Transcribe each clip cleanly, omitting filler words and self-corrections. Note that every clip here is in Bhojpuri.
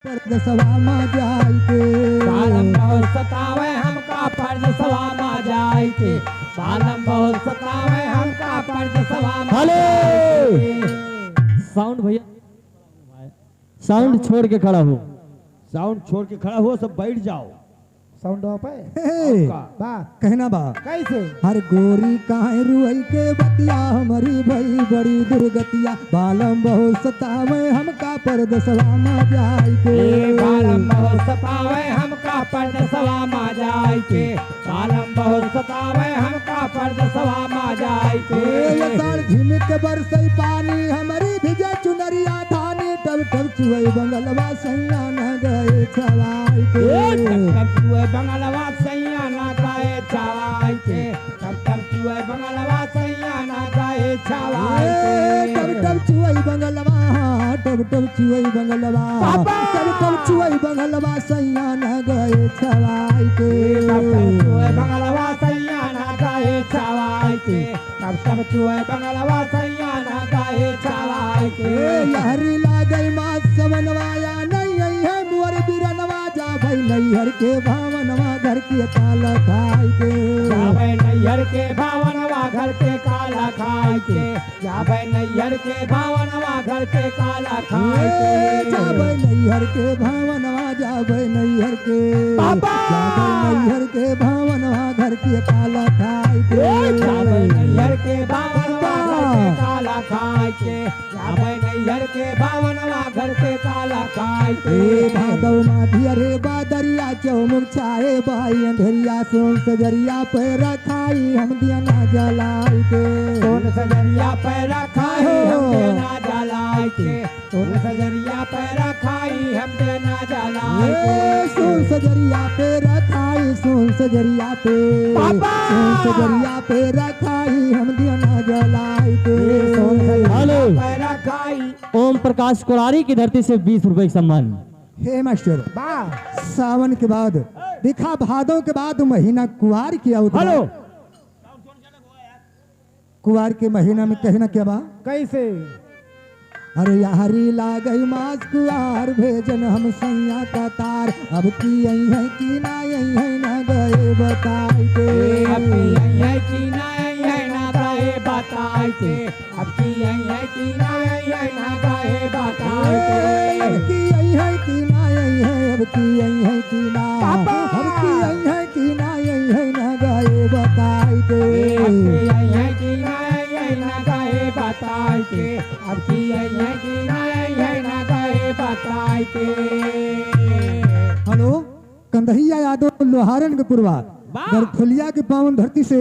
परदेसवा में जाई के बालम बहुत सतावे हमका परदेसवा में जाई के बालम बहुत सतावे हमका परदेसवा में हेलो साउंड भैया साउंड छोड़ के खड़ा हो। साउंड छोड़ के खड़ा हो, सब बैठ जाओ। साउंड ऑफ है हे, बा कहना बा कैसे हर गोरी काहे रुई के बतिया हमारी भई बड़ी दुर्गतिया बालम बहुत सतावे हमका परदेसवा में जाई के बालम बहुत सतावे हमका परदेसवा में जाई के बालम बहुत सतावे हमका परदेसवा में जाई के ये साल झिमक के बरसई पानी हमारी भिजे चुनरिया धानी टब टब चुई बंगलवा सैया न गए छवाई के बंगलवा सैया ना गाए छवाई के तब तब चुए बंगलवा सैया ना गाए छवाई के टब टब चुई बंगलवा टब टब चुई बंगलवा टब टब चुई बंगलवा सैया न गए छवाई के तब तब चुए बंगलवा सैया ना गाए छवाई के तब तब चुए बंगलवा सैया ना गाए छवाई के लहरी लागई मास समनवाया नहीं है मोर बिरनवा जा भाई नैहर के भावनवा घर के काला खाई के जावे नैहर के भावनवा घर के काला खाई के जावे नैहर के भावनवा घर के काला खाई के जावे नैहर के भावनवा जावे नैहर के जावे नैहर के भावनवा घर के काला खाई के जावे नैहर के भावनवा घर के काला खाई के जावे नैहर के भावनवा घर के काला खाई के भादव माधिया रे बादरिया चौमुख छाए भाई अंधेरिया सोन सजरिया पे रखाई हम दिया ना जलाई के सोन सजरिया पे रखाई हम देना जलाई के सोन सजरिया पे रखाई हम देना जलाई के सोन सजरिया पे रखाई सोन सजरिया पे सोन सजरिया पे रखाई हम दिया ना जलाई के सोन सजरिया हेलो पे रखाई ओम प्रकाश कोरारी की धरती से 20 रुपए का सम्मान। हे मास्टर बा सावन के बाद दिखा भादों के बाद महीना कुआर किया हेलो कुआर के महीना में कहना क्या बा कैसे अरे यारी लागई मास कुआर भेजन हम सैया का तार अब की यही है कि ना यही है ना गए बताई के अब की यही है कि ना यही है ना गए बताई के अब की यही है कि ना यही है ना गए बताई के अब की यही है कि ना यही है अब की यही है कि ना अब की यही है कि ना यही है ना गए बताई के अब की यही है कि ना यही है ना गए बताई के अब की यही है कि ना यही है ना गए बताई के हेलो कंदहिया यादव लोहारन के पूर्वा गरखोलिया के पावन धरती से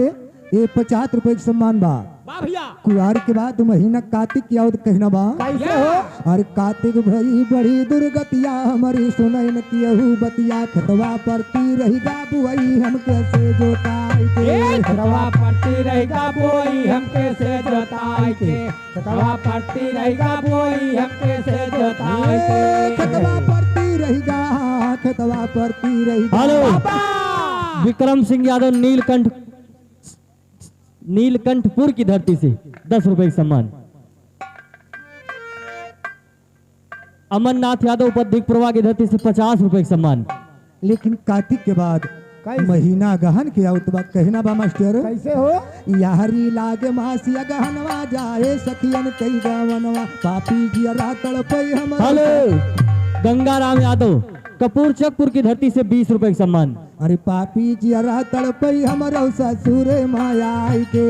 ये 50 रुपए के सम्मान बा भैया कुआर के बाद महीना कार्तिक की आवत कहना बा कैसे हो अरे कार्तिक भरी बड़ी दुर्गतिया हमारी सुनैन कियहू बतिया खतवा परती रही बुआई हम कैसे जोताई के खतवा पड़ती रहेगा बोई हम कैसे जोताई के खतवा पड़ती रहेगा बोई हम कैसे जोताई के खतवा परती रहेगा खतवा परती रहेगा हेलो विक्रम सिंह यादव नीलकंठपुर की धरती से 10 रुपए का सम्मान। अमरनाथ यादव उपद्वीपपुरवा की धरती से 50 रुपए का सम्मान। लेकिन कार्तिक के बाद महीना गहन के आवत बा कहना बा मास्टर कैसे हो यारी लागे मासिया गहनवा जाए सखियन कई गावनवा पापी जिया तड़पई हम हेलो गंगाराम यादव कपूर चकपुर की धरती से 20 रुपए का सम्मान। अरे पापी जिया तड़पई हमरो ससुर मायाई के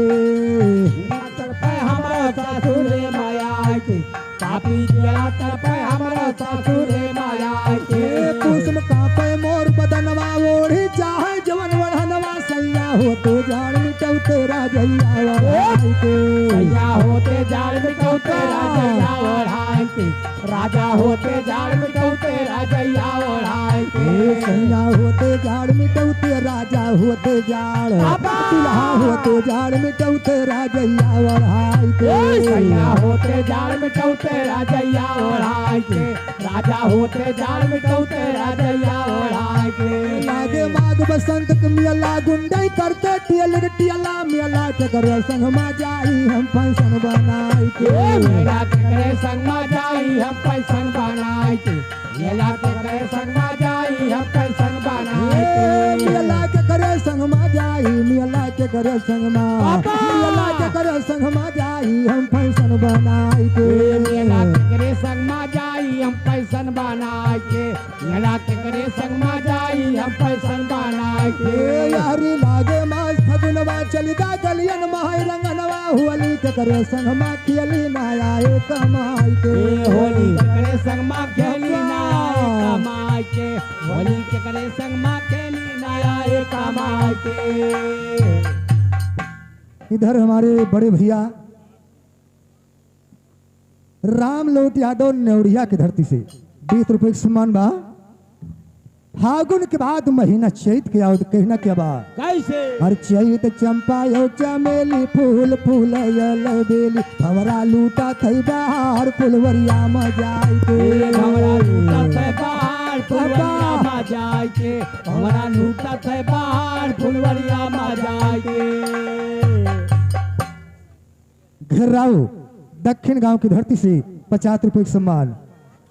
तड़पे हमारा ससुर माया के पापी जिया तड़पे हमारा ससुर माया के कुसुम कापे मोर बदनवा ओढ़ी चाहे जवन वढ़नवा सैया हो तो जान मिटौ तेरा जैया वढ़ाई के सैया होते जाल मिटौ तेरा जैया ओढ़ाई के राजा होते जाल मिटौ तेरा जैया ओढ़ाई के सैया होते जाड़ मिटौ ते राजा होते जाड़ दुल्हा होते जाड़ मिटौ तेरा जैया वढ़ाई के सैया होते जाल मिटौ तेरा जैया ओढ़ाई के राजा होते जाल मिटौ तेरा जैया ओढ़ाई के लागे माघ बसंत के मेला गुंडई करते टियला मेला चकर संग में जाई हम फैशन बनाई के मेरा के संग में जाई हम फैशन बनाई के मेला के करे संग में जाई हम पैसन बनाए के मेला के करे संग में जाई मेला के करे संग में पापा! मेला के करे संग में जाई हम फैशन बनाई के मेला के करे संग में जाई हम पैसन बनाए के मेला के करे संग में जाई हम पैसन बनाए के यारी लागे मास फगुनवा चलिदा गलियन माई रंगनवा हुअली के करे संग में खेली ना आए कमाई के होली के करे संग में खेली ना आए कमाए के होली के करे संग में खेली ना आए कमाए के इधर हमारे बड़े भैया राम लोट यादव नेवड़िया की धरती से 20 रुपए का सम्मान बा। फागुन के बाद महीना चैत के आओ कहना क्या बा कैसे हर चैत चंपा यो चमेली फूल फूल यल बेली भवरा लूटा थई बाहर फुलवरिया में जाई के हमरा लूटा थे बाहर फुलवरिया में जाए के हमरा लूटा थे बाहर फुलवरिया में जाए के घेराऊ दक्षिण गांव की धरती से 50 रुपए का सम्मान।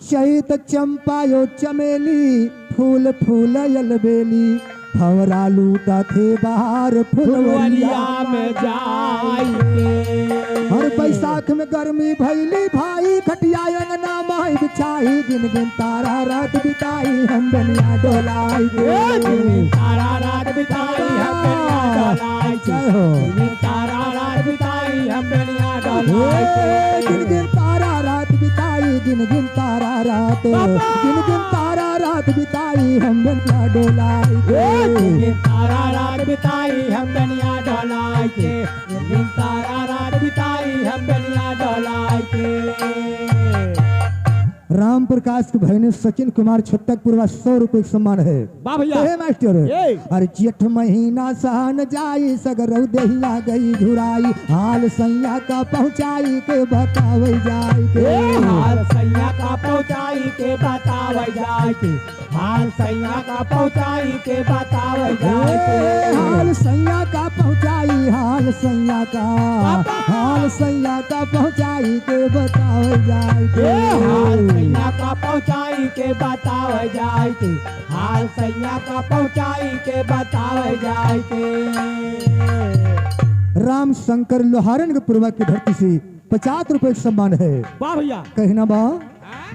चैत चंपा यो चमेली फूल फूल यल बेली भवरा लूटा थे बाहर फुलवरिया फुलवरिया में जाए के हर बैसाख में गर्मी भैली भाई खटिया अंगना माई बिछाई गिन गिन तारा रात बिताई हम बनिया डोलाई के तारा रात बिताई हम बेनिया डोलाई के जय हो। तारा रात बिताई हम बेनिया डोलाई के गिन गिन तारा रात बिताई गिन गिन तारा रात गिन गिन तारा रात बिताई हम बनिया डोलाई के तारा रात बिताई हम बेनिया डोलाई के तारा रात बिताई हम बेनिया डोलाई के राम प्रकाश के भाई ने सचिन कुमार छत्तकपुरवा 100 रुपए का सम्मान है। वाह भैया हे मास्टर ए। अरे जेठ महीना सहन जाई सगरौ देहिया गई झुराई हाल सैया का पहुंचाई के बतावे जाई के हाल सैया का पहुंचाई के बतावे जाए के हाल सैया का पहुंचाई के बतावे जाए के हाल सैया का पहुंचाई हाल सैया का हाल सैया का पहुंचाई के बतावे जाई के हाल सैया का पहुंचाई के बतावे जाए के हाल सैया का पहुंचाई के बतावे जाए के राम शंकर लोहारन के पूर्वा की धरती से 50 रुपए का सम्मान है। वाह भैया कहना बा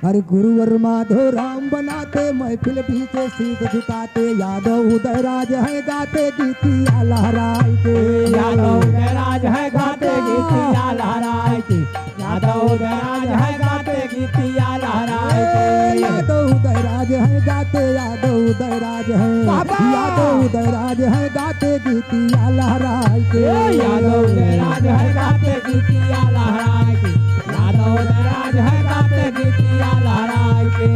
अरे गुरुवर माधव राम बनाते महफिल बीचे सीध झुकाते यादव उदयराज है गाते गीतिया लहराए के यादव उदयराज है गाते गीतिया लहराए के यादव उदयराज है गाते गीतिया लहराए के यादव उदयराज है गाते यादव उदयराज है यादव उदयराज है गाते गीतिया लहराए के यादव उदयराज है गाते गीतिया लहराए के यादव उदयराज है गाते गीतिया लहराए के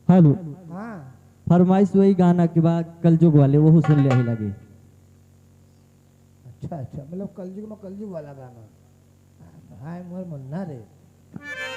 हेलो हाँ फरमाइश वही गाना के बाद कलजुग वाले वो सुन लिया ही लगे। अच्छा मतलब कलयुग में कलयुग वाला गाना हाय मोर मुन्ना रे